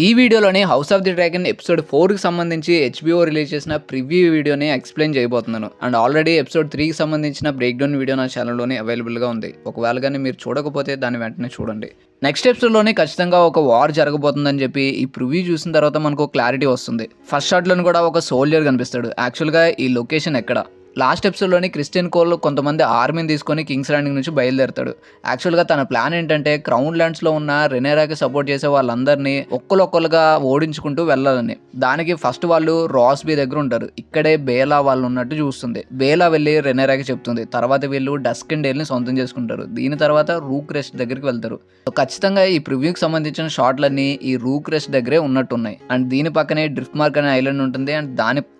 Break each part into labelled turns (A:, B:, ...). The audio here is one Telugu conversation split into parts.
A: ఈ వీడియోలోని house of the dragon episode 4కి సంబంధించి హెచ్బిఓ రిలీజ్ చేసిన ప్రివ్యూ వీడియోని ఎక్స్ప్లెయిన్ చేయబోతున్నాను. అండ్ ఆల్రెడీ ఎపిసోడ్ 3కి సంబంధించిన బ్రేక్ డౌన్ వీడియో నా ఛానల్లోనే అవైలబుల్గా ఉంది. ఒకవేళ కానీ మీరు చూడకపోతే దాన్ని వెంటనే చూడండి. నెక్స్ట్ ఎపిసోడ్లోనే ఖచ్చితంగా ఒక వార్ జరగబోతుందని చెప్పి ఈ ప్రివ్యూ చూసిన తర్వాత మనకు క్లారిటీ వస్తుంది. ఫస్ట్ షాట్లోని కూడా ఒక సోల్జర్ కనిపిస్తాడు. యాక్చువల్గా ఈ లొకేషన్ ఎక్కడ? లాస్ట్ ఎపిసోడ్లోని క్రిస్టియన్ కోల్ కొంతమంది ఆర్మీని తీసుకొని కింగ్స్ ల్యాండింగ్ నుంచి బయలుదేరుతాడు. యాక్చువల్గా తన ప్లాన్ ఏంటంటే క్రౌన్ ల్యాండ్స్లో ఉన్న రెనేరాకి సపోర్ట్ చేసే వాళ్ళందరినీ ఒక్కరొక్కరుగా ఓడించుకుంటూ వెళ్ళాలని. దానికి ఫస్ట్ వాళ్ళు రాస్బీ దగ్గర ఉంటారు. ఇక్కడే బేలా వాళ్ళు ఉన్నట్టు చూస్తుంది. బేలా వెళ్ళి రెనేరాకి చెప్తుంది. తర్వాత వీళ్ళు డస్క్ అండ్ డేల్ని సొంతం చేసుకుంటారు. దీని తర్వాత రూక్ రెస్ట్ దగ్గరికి వెళ్తారు. ఖచ్చితంగా ఈ ప్రివ్యూకి సంబంధించిన షాట్లన్నీ ఈ రూక్ రెస్ట్ దగ్గరే ఉన్నట్టున్నాయి. అండ్ దీని పక్కనే డ్రిఫ్ట్ మార్క్ అనే ఐలాండ్ ఉంటుంది.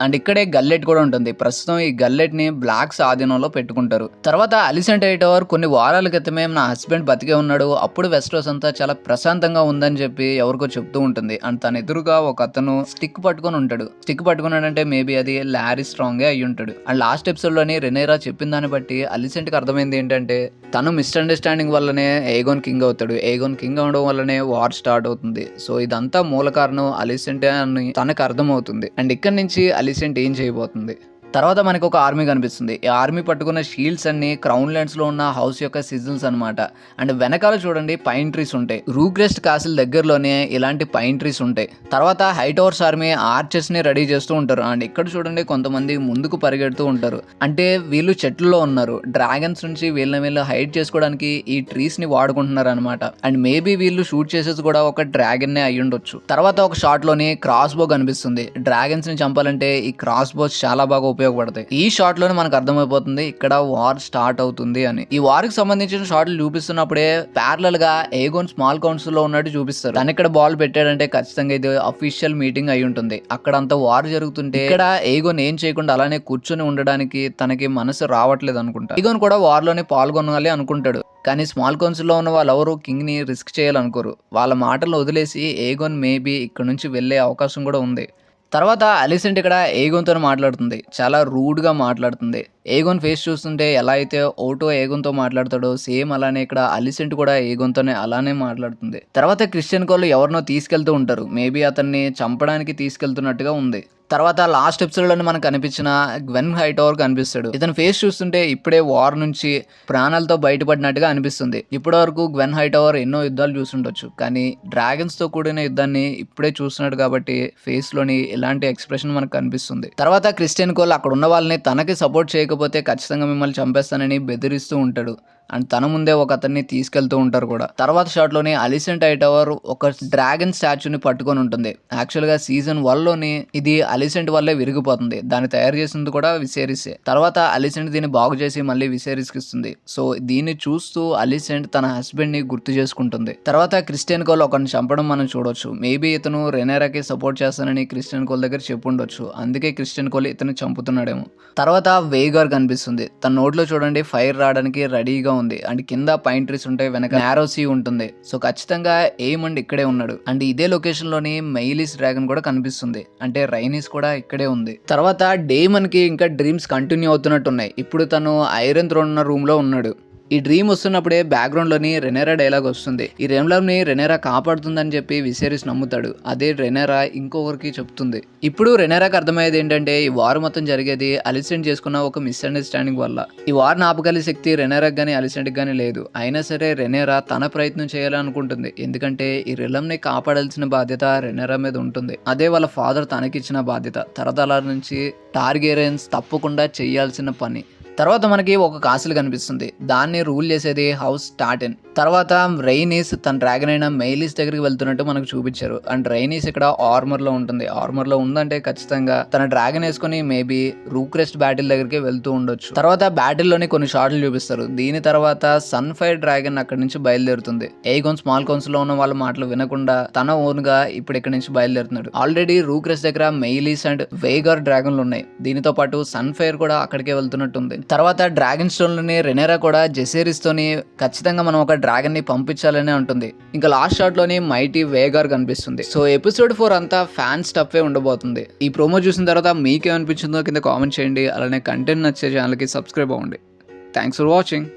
A: అండ్ ఇక్కడే గల్లెట్ కూడా ఉంటుంది. ప్రస్తుతం ఈ గల్లెట్ ని బ్లాక్స్ ఆధీనంలో పెట్టుకుంటారు. తర్వాత అలిసెంట్ హైటవర్ కొన్ని వారాల క్రితమే నా హస్బెండ్ బతికే ఉన్నాడు, అప్పుడు వెస్ట్రోస్ అంతా చాలా ప్రశాంతంగా ఉందని చెప్పి ఎవరికో చెప్తూ ఉంటుంది. అండ్ తన ఎదురుగా ఒక అతను స్టిక్ పట్టుకొని ఉంటాడు. స్టిక్ పట్టుకున్నాడంటే మేబీ అది లారీ స్ట్రాంగే అయి ఉంటాడు. అండ్ లాస్ట్ ఎపిసోడ్ లోని రెనేరా చెప్పిన దాన్ని బట్టి అలిసెంట్ కి అర్థమైంది ఏంటంటే తను మిస్అండర్స్టాండింగ్ వల్లనే ఏగోన్ కింగ్ అవుతాడు. ఏగోన్ కింగ్ అవడం వల్లనే వార్ స్టార్ట్ అవుతుంది. సో ఇదంతా మూల కారణం అలిసెంటే అని తనకు అర్థమవుతుంది. అండ్ ఇక్కడ నుంచి అలిసెంట్ ఏం చేయబోతుంది? తర్వాత మనకు ఒక ఆర్మీ కనిపిస్తుంది. ఈ ఆర్మీ పట్టుకున్న షీల్డ్స్ అన్ని క్రౌన్ ల్యాండ్స్ లో ఉన్న హౌస్ యొక్క సిజిల్స్ అనమాట. అండ్ వెనకాల చూడండి పైన్ ట్రీస్ ఉంటాయి. రూగ్రెస్ట్ కాసిల్ దగ్గరలోనే ఇలాంటి పైన్ ట్రీస్ ఉంటాయి. తర్వాత హైటవర్స్ ఆర్మీ ఆర్చర్స్ ని రెడీ చేస్తూ ఉంటారు. అండ్ ఇక్కడ చూడండి కొంతమంది ముందుకు పరిగెడుతూ ఉంటారు. అంటే వీళ్ళు చెట్లలో ఉన్నారు. డ్రాగన్స్ నుంచి వీళ్ళని హైడ్ చేసుకోవడానికి ఈ ట్రీస్ ని వాడుకుంటున్నారు అనమాట. అండ్ మేబీ వీళ్ళు షూట్ చేసేది కూడా ఒక డ్రాగన్ నే అయి ఉండొచ్చు. తర్వాత ఒక షాట్ లోని క్రాస్ బో కనిపిస్తుంది. డ్రాగన్స్ ని చంపాలంటే ఈ క్రాస్ బోస్ చాలా బాగా ఉపయోగపడతాయి. ఈ షాట్ లోనే మనకు అర్థమైపోతుంది ఇక్కడ వార్ స్టార్ట్ అవుతుంది అని. ఈ వార్ కి సంబంధించిన షాట్లు చూపిస్తున్నప్పుడే ప్యారలల్ గా ఏగోన్ స్మాల్ కౌన్సిల్ లో ఉన్నట్టు చూపిస్తారు. తను ఇక్కడ బాల్ పెట్టాడంటే ఖచ్చితంగా ఇది అఫీషియల్ మీటింగ్ అయి ఉంటుంది. అక్కడ అంత వార్ జరుగుతుంటే ఇక్కడ ఏగోన్ ఏం చేయకుండా అలానే కూర్చొని ఉండడానికి తనకి మనసు రావట్లేదు అనుకుంటా. ఏగోన్ కూడా వార్ లోనే పాల్గొనాలి అనుకుంటాడు. కానీ స్మాల్ కౌన్సిల్ లో ఉన్న వాళ్ళు ఎవరు కింగ్ ని రిస్క్ చేయాలనుకోరు. వాళ్ళ మాటలు వదిలేసి ఏగోన్ మేబీ ఇక్కడ నుంచి వెళ్లే అవకాశం కూడా ఉంది. తర్వాత అలిసెంట్ ఇక్కడ ఏగోన్తో మాట్లాడుతుంది. చాలా రూడ్గా మాట్లాడుతుంది. ఏగోన్ ఫేస్ చూస్తుంటే ఎలా అయితే ఓటో ఏగోన్తో మాట్లాడతాడో సేమ్ అలానే ఇక్కడ అలిసెంట్ కూడా ఏగోన్తోనే అలానే మాట్లాడుతుంది. తర్వాత క్రిస్టియన్ కోల్ ఎవరినో తీసుకెళ్తూ ఉంటారు. మేబీ అతన్ని చంపడానికి తీసుకెళ్తున్నట్టుగా ఉంది. తర్వాత లాస్ట్ ఎపిసోడ్లోనే మనకు కనిపించిన గ్వెన్ హైటవర్ కనిపిస్తాడు. ఇతని ఫేస్ చూస్తుంటే ఇప్పుడే వార్ నుంచి ప్రాణాలతో బయటపడినట్టుగా అనిపిస్తుంది. ఇప్పటి వరకు గ్వెన్ హైటవర్ ఎన్నో యుద్ధాలు చూస్తుండొచ్చు, కానీ డ్రాగన్స్ తో కూడిన యుద్ధాన్ని ఇప్పుడే చూస్తున్నాడు కాబట్టి ఫేస్ లోని ఇలాంటి ఎక్స్ప్రెషన్ మనకు కనిపిస్తుంది. తర్వాత క్రిస్టియన్ కోల్ అక్కడ ఉన్న వాళ్ళని తనకి సపోర్ట్ చేయకపోతే ఖచ్చితంగా మిమ్మల్ని చంపేస్తానని బెదిరిస్తూ ఉంటాడు. అండ్ తన ముందే ఒక అతన్ని తీసుకెళ్తూ ఉంటారు కూడా. తర్వాత షాట్ లోని అలిసెంట్ హైటవర్ ఒక డ్రాగన్ స్టాచ్యూని పట్టుకొని ఉంటుంది. యాక్చువల్ గా సీజన్ 1 లోని ఇది అలిసెంట్ వల్లే విరిగిపోతుంది. దాన్ని తయారు చేసింది కూడా విసేరిసే. తర్వాత అలిసెంట్ దీన్ని బాగు చేసి మళ్ళీ విసేరిస్కి ఇస్తుంది. సో దీన్ని చూస్తూ అలిసెంట్ తన హస్బెండ్ ని గుర్తు చేసుకుంటుంది. తర్వాత క్రిస్టియన్ కోల్ ఒకరిని చంపడం మనం చూడొచ్చు. మేబీ ఇతను రెనేరాకి సపోర్ట్ చేస్తానని క్రిస్టియన్ కోల్ దగ్గర చెప్పుండొచ్చు. అందుకే క్రిస్టియన్ కోల్ ఇతను చంపుతున్నాడేమో. తర్వాత వేగర్ కనిపిస్తుంది. తన నోట్లో చూడండి ఫైర్ రావడానికి రెడీగా ఉంది. అండ్ కింద పైన్ ట్రీస్ ఉంటాయి, వెనక నారో సీ ఉంటుంది. సో ఖచ్చితంగా ఏమండ్ ఇక్కడే ఉన్నాడు. అండ్ ఇదే లొకేషన్ లోని మెయిలిస్ డ్రాగన్ కూడా కనిపిస్తుంది. అంటే రైనిస్ కూడా ఇక్కడే ఉంది. తర్వాత డేమన్ కి ఇంకా డ్రీమ్స్ కంటిన్యూ అవుతున్నట్టు ఉన్నాయి. ఇప్పుడు తను ఐరన్ థ్రోన్ ఉన్న రూమ్ లో ఉన్నాడు. ఈ డ్రీమ్ వస్తున్నప్పుడే బ్యాక్గ్రౌండ్ లోని రెనేరా డైలాగ్ వస్తుంది. ఈ రెమ్లామ్ ని రెనేరా కాపాడుతుందని చెప్పి విసేరిస్ నమ్ముతాడు. అదే రెనేరా ఇంకొకరికి చెప్తుంది. ఇప్పుడు రెనేరాకి అర్థమయ్యేది ఏంటంటే ఈ వార్ మొత్తం జరిగేది అలిసెంట్ చేసుకున్న ఒక మిస్అండర్స్టాండింగ్ వల్ల. ఈ వార్ ఆపగల శక్తి రెనేరాకి గానీ అలిసెంట్ గానీ లేదు. అయినా సరే రెనేరా తన ప్రయత్నం చేయాలనుకుంటుంది. ఎందుకంటే ఈ రెలమ్ ని కాపాడాల్సిన బాధ్యత రెనేరా మీద ఉంటుంది. అదే వాళ్ళ ఫాదర్ తనకిచ్చిన బాధ్యత. తరతరాల నుంచి టార్గెరియన్స్ తప్పకుండా చేయాల్సిన పని. తర్వాత మనకి ఒక కాసిల్ కనిపిస్తుంది. దాన్ని రూల్ చేసేది హౌస్ స్టార్టెన్. తర్వాత రైనీస్ తన డ్రాగన్ అయిన మెయిలిస్ దగ్గరికి వెళ్తున్నట్టు మనకు చూపించారు. అండ్ రైనీస్ ఇక్కడ ఆర్మర్ లో ఉంటుంది. ఆర్మర్ లో ఉందంటే ఖచ్చితంగా తన డ్రాగన్ వేసుకుని మేబీ రూక్రెస్ట్ బ్యాటిల్ దగ్గరికి వెళ్తూ ఉండొచ్చు. తర్వాత బ్యాటిల్ లోని కొన్ని షాట్లు చూపిస్తారు. దీని తర్వాత సన్ ఫైర్ డ్రాగన్ అక్కడి నుంచి బయలుదేరుతుంది. ఏగోన్ స్మాల్ కౌన్సిల్ లో ఉన్న వాళ్ళ మాటలు వినకుండా తన ఓన్ గా ఇప్పుడు ఇక్కడ నుంచి బయలుదేరుతున్నాడు. ఆల్రెడీ రూక్రెస్ట్ దగ్గర మెయిలిస్ అండ్ వేగర్ డ్రాగన్లు ఉన్నాయి. దీనితో పాటు సన్ ఫైర్ కూడా అక్కడికే వెళ్తున్నట్టుంది. తర్వాత డ్రాగన్ స్టోన్ లోని రెనేరా కూడా జెసేరిస్ తోని ఖచ్చితంగా మనం ఒక డ్రాగన్ ని పంపించాలని ఉంటుంది. ఇంకా లాస్ట్ షాట్ లోని మైటీ వేగర్ కనిపిస్తుంది. సో ఎపిసోడ్ 4 అంతా ఫ్యాన్ స్టఫే ఉండబోతుంది. ఈ ప్రోమో చూసిన తర్వాత మీకేమనిపించిందో కింద కామెంట్ చేయండి. అలానే కంటెంట్ నచ్చే ఛానల్ కి సబ్స్క్రైబ్ అవ్వండి. Thanks for watching.